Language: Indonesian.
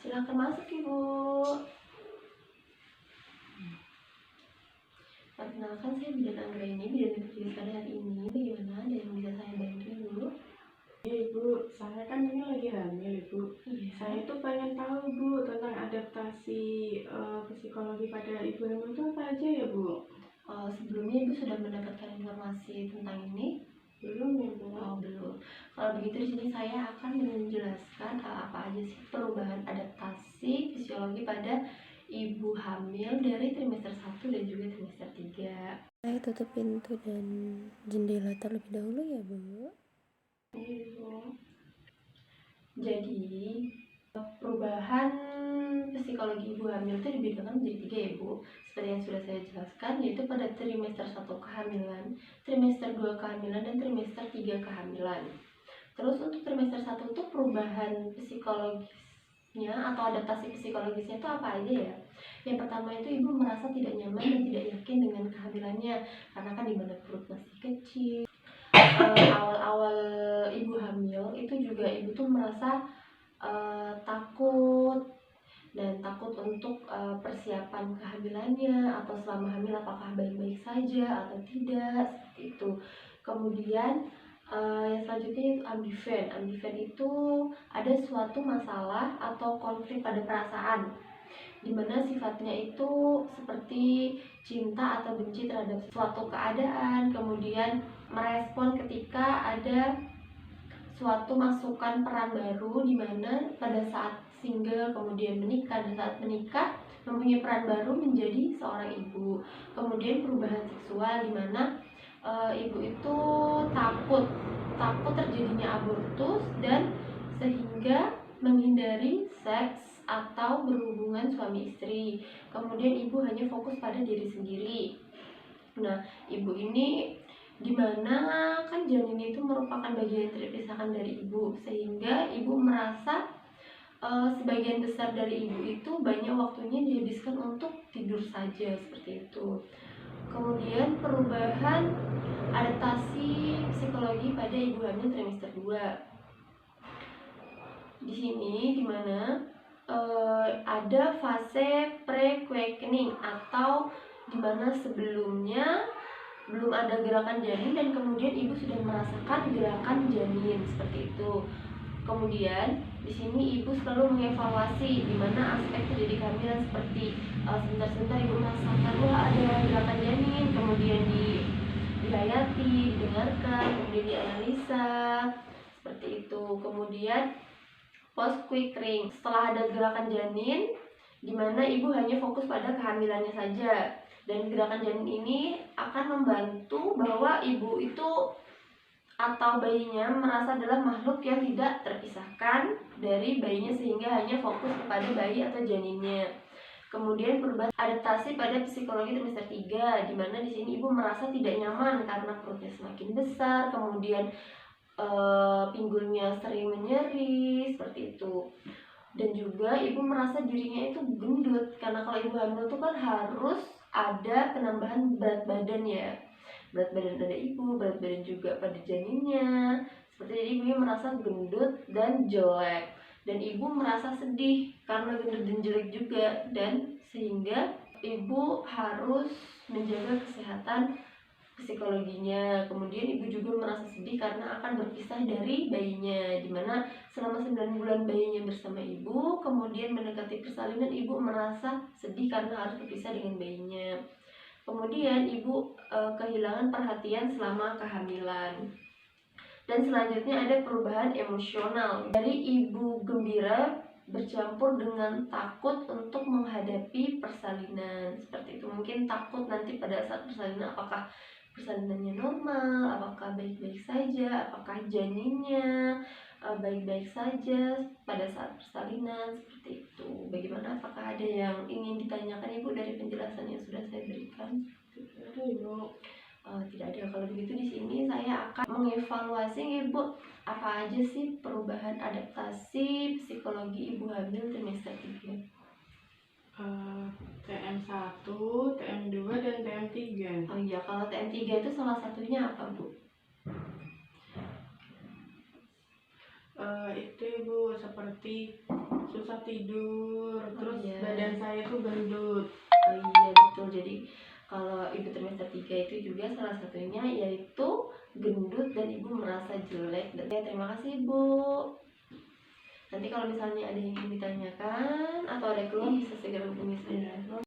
Silakan masuk Ibu. Perkenalkan, saya Bidan Anggraini, bidan Medis pada hari ini. Bagaimana? Ada yang bisa saya bantu Ibu? Ya Ibu, saya kan ini lagi hamil Ibu. Iya. Saya tuh pengen tahu Bu tentang adaptasi psikologi pada ibu hamil itu apa aja ya Bu? Sebelumnya Ibu sudah mendapatkan informasi tentang ini? Belum ya Bu? Oh, belum. Kalau begitu di sini saya akan menjelaskan apa aja sih perubahan adaptasi fisiologi pada ibu hamil dari trimester 1 dan juga trimester 3. Saya tutup pintu dan jendela terlebih dahulu ya Bu. Iya Bu. Jadi perubahan psikologi ibu hamil itu dibedakan menjadi 3 ya Bu. Seperti yang sudah saya jelaskan, yaitu pada trimester 1 kehamilan, trimester 2 kehamilan, dan trimester 3 kehamilan. Terus untuk trimester 1 itu perubahan psikologisnya atau adaptasi psikologisnya itu apa aja ya? Yang pertama itu ibu merasa tidak nyaman dan tidak yakin dengan kehamilannya, karena kan di mana perut masih kecil. Awal-awal ibu hamil itu juga ibu tuh merasa takut untuk persiapan kehamilannya, atau selama hamil apakah baik-baik saja atau tidak, seperti itu. Kemudian yang selanjutnya itu ambivalent. Ambivalent itu ada suatu masalah atau konflik pada perasaan, dimana sifatnya itu seperti cinta atau benci terhadap suatu keadaan, kemudian merespon ketika ada suatu masukan peran baru, dimana pada saat single kemudian menikah, dan saat menikah mempunyai peran baru menjadi seorang ibu. Kemudian perubahan seksual, dimana ibu itu takut terjadinya abortus dan sehingga menghindari seks atau berhubungan suami istri. Kemudian ibu hanya fokus pada diri sendiri. Nah, ibu ini dimana kan janin itu merupakan bagian yang terpisahkan dari ibu, sehingga ibu merasa sebagian besar dari ibu itu banyak waktunya dihabiskan untuk tidur saja, seperti itu. Kemudian perubahan adaptasi psikologi pada ibu hamil trimester 2. Di sini dimana ada fase pre-quickening, atau dimana sebelumnya belum ada gerakan janin dan kemudian ibu sudah merasakan gerakan janin, seperti itu. Kemudian di sini ibu selalu mengevaluasi di mana aspek terjadi kehamilan, seperti sebentar-sebentar ibu merasakan wah ada gerakan janin, kemudian dihayati, didengarkan, kemudian dianalisa, seperti itu. Kemudian post quickening, setelah ada gerakan janin, di mana ibu hanya fokus pada kehamilannya saja, dan gerakan janin ini akan membantu bahwa ibu itu atau bayinya merasa adalah makhluk yang tidak terpisahkan dari bayinya, sehingga hanya fokus kepada bayi atau janinnya. Kemudian perubahan adaptasi pada psikologi trimester 3, di mana di sini ibu merasa tidak nyaman karena perutnya semakin besar, kemudian pinggulnya sering menyeri, seperti itu. Dan juga ibu merasa dirinya itu gendut, karena kalau ibu hamil itu kan harus ada penambahan berat badan ya. Berat badan pada ibu, berat badan juga pada janinnya. Seperti jadi ibunya merasa gendut dan jelek. Dan ibu merasa sedih karena gendut dan jelek juga, dan sehingga ibu harus menjaga kesehatan psikologinya. Kemudian ibu juga merasa sedih karena akan berpisah dari bayinya, dimana selama 9 bulan bayinya bersama ibu, kemudian mendekati persalinan ibu merasa sedih karena harus berpisah dengan bayinya. Kemudian ibu kehilangan perhatian selama kehamilan. Dan selanjutnya ada perubahan emosional, dari ibu gembira bercampur dengan takut untuk menghadapi persalinan, seperti itu. Mungkin takut nanti pada saat persalinan apakah persalinannya normal, apakah baik-baik saja, apakah janinnya baik-baik saja pada saat persalinan, seperti itu. Bagaimana, apakah ada yang ingin ditanyakan ibu dari penjelasan yang sudah saya berikan? Tidak ada Ibu. Tidak ada. Kalau begitu di sini saya akan mengevaluasi ibu apa aja sih perubahan adaptasi psikologi ibu hamil trimester 3. TM1, TM2, dan TM3. Oh iya, kalau TM3 itu salah satunya apa Bu? itu ibu seperti susah tidur, terus iya. badan saya tuh gendut. Oh iya betul, jadi kalau ibu trimester 3 itu juga salah satunya yaitu gendut dan ibu merasa jelek. Dan ya, terima kasih ibu. Nanti kalau misalnya ada yang ingin ditanyakan atau ada keluhan bisa segera hubungi saya.